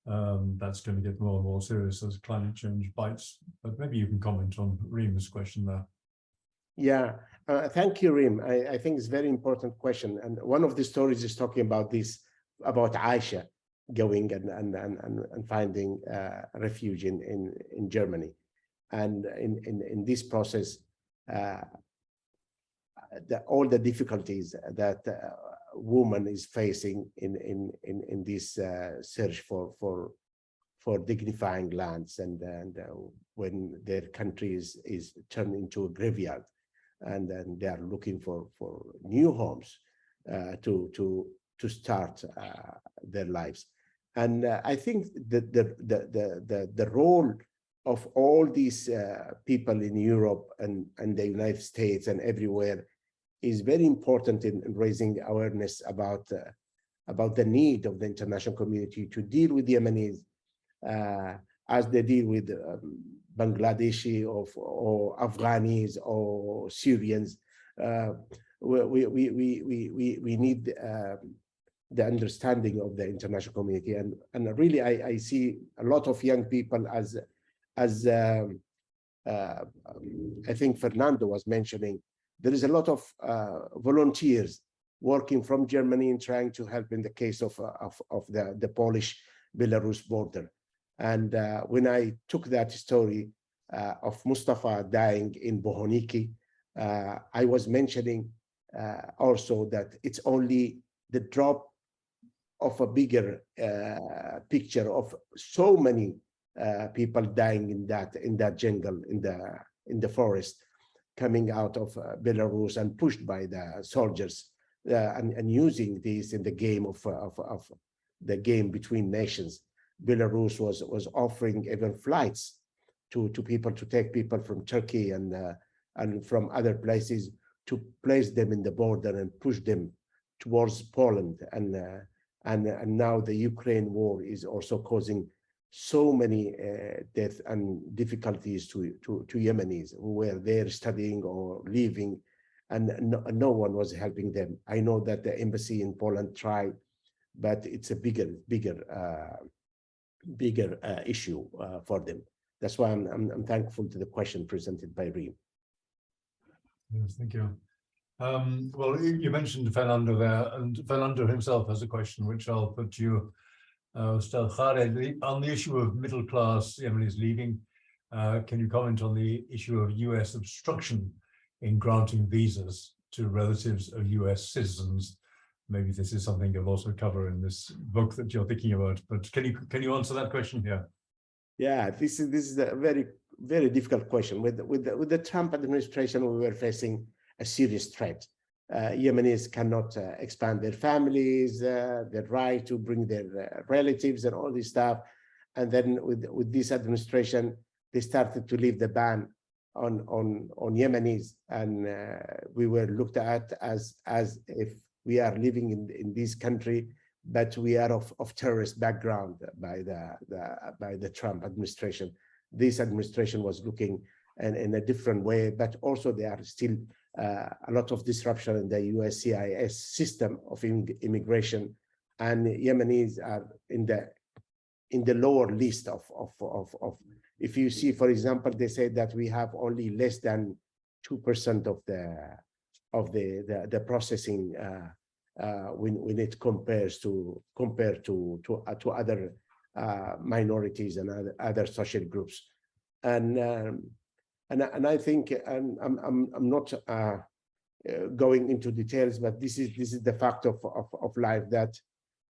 That's going to get more and more serious as climate change bites. But maybe you can comment on Reem's question there. Yeah, thank you, Reem. I think it's a very important question. And one of the stories is talking about this, about Aisha going and finding refuge in Germany. And in this process, all the difficulties that woman is facing in this search for dignifying lands, and when their country is turned into a graveyard, and then they are looking for new homes to start their lives. And I think that the role of all these people in Europe and the United States and everywhere is very important in raising awareness about the need of the international community to deal with Yemenis as they deal with Bangladeshi or Afghanis or Syrians. We the understanding of the international community. And really, I see a lot of young people as I think Fernando was mentioning, there is a lot of volunteers working from Germany and trying to help in the case of the Polish-Belarus border. And when I took that story of Mustafa dying in Bohoniki, I was mentioning also that it's only the drop of a bigger picture of so many people dying in that jungle, in the forest, coming out of Belarus and pushed by the soldiers, and using this in the game of the game between nations. Belarus was offering even flights to people, to take people from Turkey and from other places, to place them in the border and push them towards Poland. And now the Ukraine war is also causing so many deaths and difficulties to Yemenis who were there studying or living, and no one was helping them. I know that the embassy in Poland tried, but it's a bigger issue for them. That's why I'm thankful to the question presented by Reem. Yes, thank you. Well, you mentioned Fernando there, and Fernando himself has a question, which I'll put to you, Mr. Khaled, on the issue of middle-class Yemenis leaving. Can you comment on the issue of US obstruction in granting visas to relatives of US citizens? Maybe this is something you'll also cover in this book that you're thinking about, but can you answer that question here? Yeah, this is a very, very difficult question. With the Trump administration, we were facing a serious threat. Yemenis cannot expand their families, their right to bring their relatives and all this stuff. And then with this administration, they started to leave the ban on Yemenis, and we were looked at as if we are living in this country, but we are of terrorist background by the Trump administration. This administration was looking in a different way, but also there are still a lot of disruption in the USCIS system of immigration, and Yemenis are in the lower list of if you see, for example, they say that we have only less than 2% of the processing when it compared to other minorities and other social groups. And I think, and I'm not going into details, but this is the fact of life, that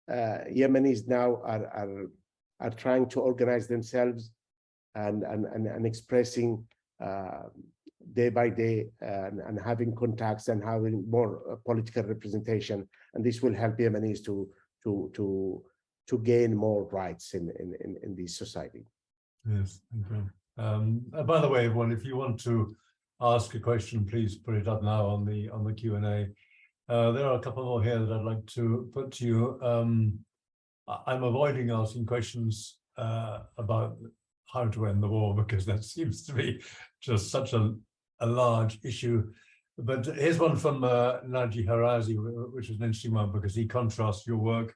Yemenis now are trying to organize themselves and expressing day by day, and having contacts and having more political representation, and this will help Yemenis to gain more rights in this society. Yes, thank you. By the way, everyone, if you want to ask a question, please put it up now on the Q&A. There are a couple more here that I'd like to put to you. I'm avoiding asking questions about how to end the war, because that seems to be just such a large issue. But here's one from Naji Harazi, which is an interesting one, because he contrasts your work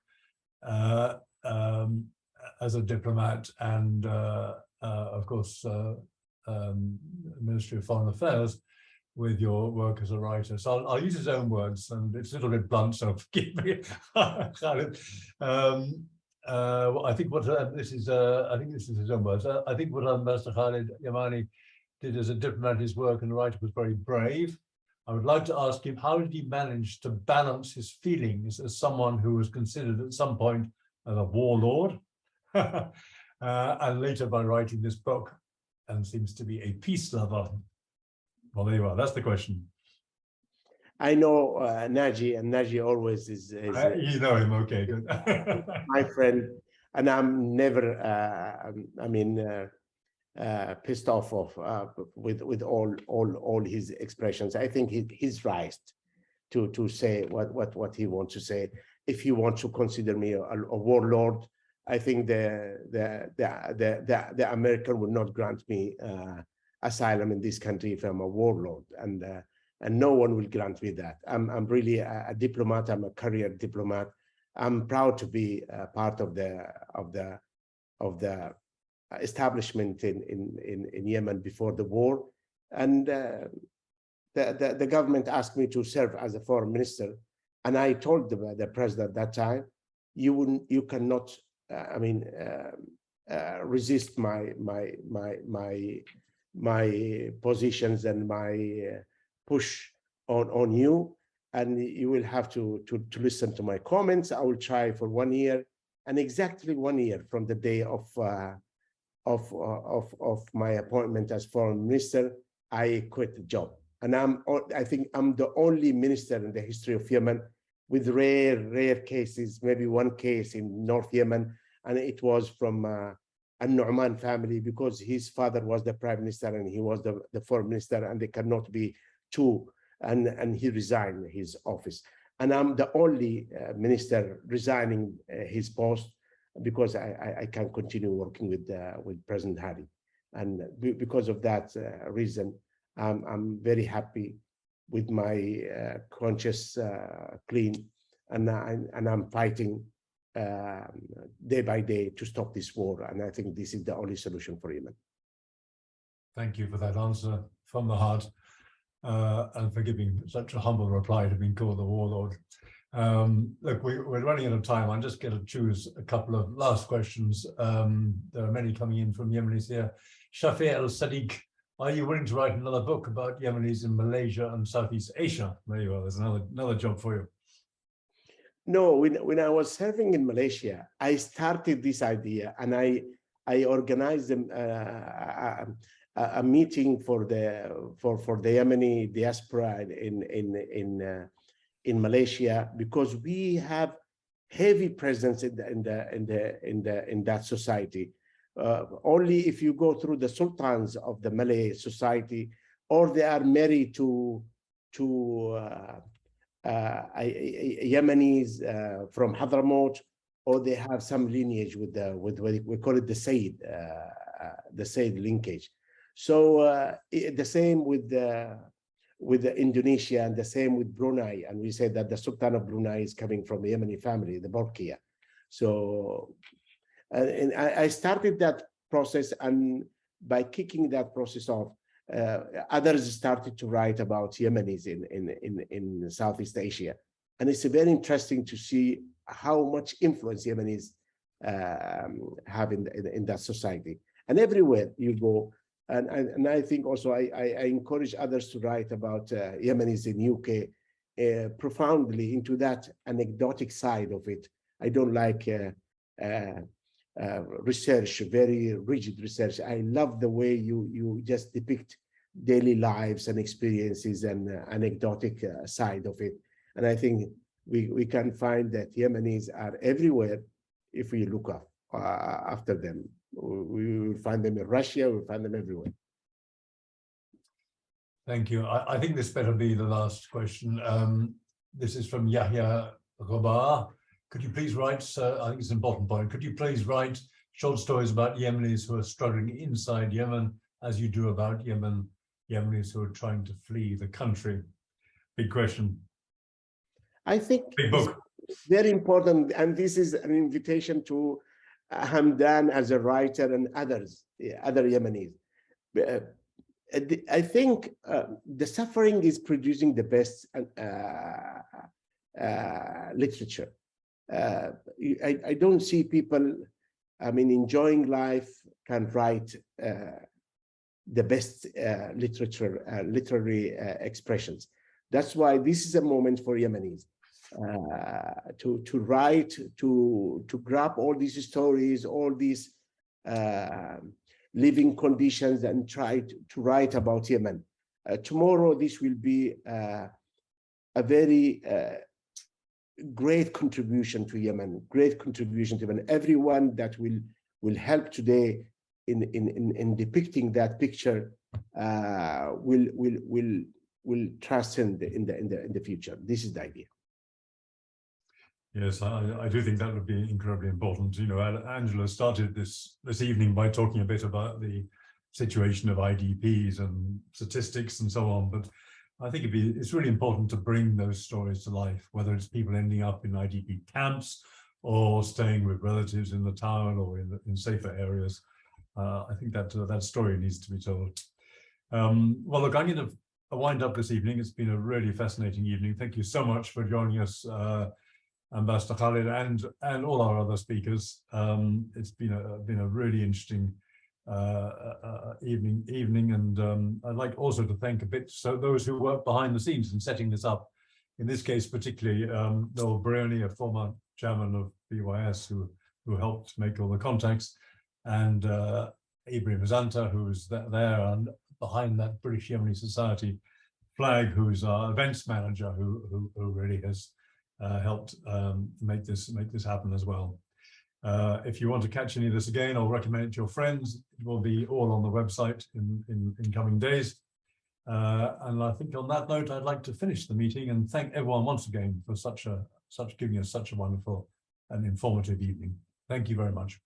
as a diplomat and of course Ministry of Foreign Affairs with your work as a writer. So I'll use his own words, and it's a little bit blunt, so forgive me, Khaled. I think this is his own words. I think what Ambassador Khaled Alyemany did as a diplomat, his work and writer, was very brave. I would like to ask him, how did he manage to balance his feelings as someone who was considered at some point as a warlord, and later by writing this book, and seems to be a peace lover? Well, there you are. That's the question. I know Naji, and Naji always is you know him, okay, good. my friend, and I'm never pissed off with all his expressions. I think he's right to say what he wants to say. If he wants to consider me a warlord, I think the American will not grant me asylum in this country if I'm a warlord, and no one will grant me that. I'm really a diplomat. I'm a career diplomat. I'm proud to be part of the establishment in Yemen before the war, and the government asked me to serve as a foreign minister, and I told the president at that time, you cannot, resist my positions and my push on you, and you will have to listen to my comments. I will try for 1 year, and exactly 1 year from the day of my appointment as foreign minister, I quit the job. And I think I'm the only minister in the history of Yemen, with rare cases, maybe one case in North Yemen, and it was from a Nu'man family, because his father was the prime minister and he was the foreign minister, and they cannot be two, and he resigned his office. And I'm the only minister resigning his post, because I can't continue working with President Hadi. And because of that reason, I'm very happy with my conscience clean, and I'm fighting day by day to stop this war. And I think this is the only solution for Yemen. Thank you for that answer from the heart, and for giving such a humble reply to being called the warlord. Look, we're running out of time. I'm just going to choose a couple of last questions. There are many coming in from Yemenis here. Shafi al-Sadiq, are you willing to write another book about Yemenis in Malaysia and Southeast Asia? There you are. There's another job for you. No, when I was serving in Malaysia, I started this idea, and I organized a meeting for the Yemeni diaspora in Malaysia, because we have heavy presence in that society. Only if you go through the sultans of the Malay society, or they are married to Yemenis from Hadramaut, or they have some lineage with we call it the Sayyid linkage. So the same with Indonesia, and the same with Brunei. And we said that the Sultan of Brunei is coming from the Yemeni family, the Borkia. So and I started that process, and by kicking that process off, others started to write about Yemenis in Southeast Asia. And it's very interesting to see how much influence Yemenis have in that society. And everywhere you go, and I think also I encourage others to write about Yemenis in UK profoundly into that anecdotic side of it. I don't like research, very rigid research. I love the way you just depict daily lives and experiences and anecdotic side of it. And I think we can find that Yemenis are everywhere if we look up after them. We will find them in Russia, we'll find them everywhere. Thank you. I think this better be the last question. This is from Yahya Ghabar. Could you please write, I think it's an important point, could you please write short stories about Yemenis who are struggling inside Yemen, as you do about Yemenis who are trying to flee the country? Big question. I think big book. Very important, and this is an invitation to Hamdan as a writer and others, other Yemenis. I think the suffering is producing the best literature. I don't see people, enjoying life can write the best literary expressions. That's why this is a moment for Yemenis to write, to grab all these stories, all these living conditions, and try to write about Yemen. Tomorrow, this will be a very great contribution to Yemen, Everyone that will help today in depicting that picture will transcend in the future. This is the idea. Yes, I do think that would be incredibly important. You know, Angela started this evening by talking a bit about the situation of IDPs and statistics and so on, but I think it's really important to bring those stories to life, whether it's people ending up in IDP camps or staying with relatives in the town or in safer areas. I think that story needs to be told. Well, look, I'm going to wind up this evening. It's been a really fascinating evening. Thank you so much for joining us, Ambassador Khaled, and all our other speakers. It's been a really interesting evening, and I'd like also to thank a bit those who worked behind the scenes in setting this up. In this case, particularly Noel Briony, a former chairman of BYS, who helped make all the contacts, and Ibrahim Azanta, who was there and behind that British-Yemeni Society flag, who's our events manager, who really has helped make this happen as well. If you want to catch any of this again, I'll recommend it to your friends. It will be all on the website in coming days. And I think on that note, I'd like to finish the meeting and thank everyone once again for giving us such a wonderful and informative evening. Thank you very much.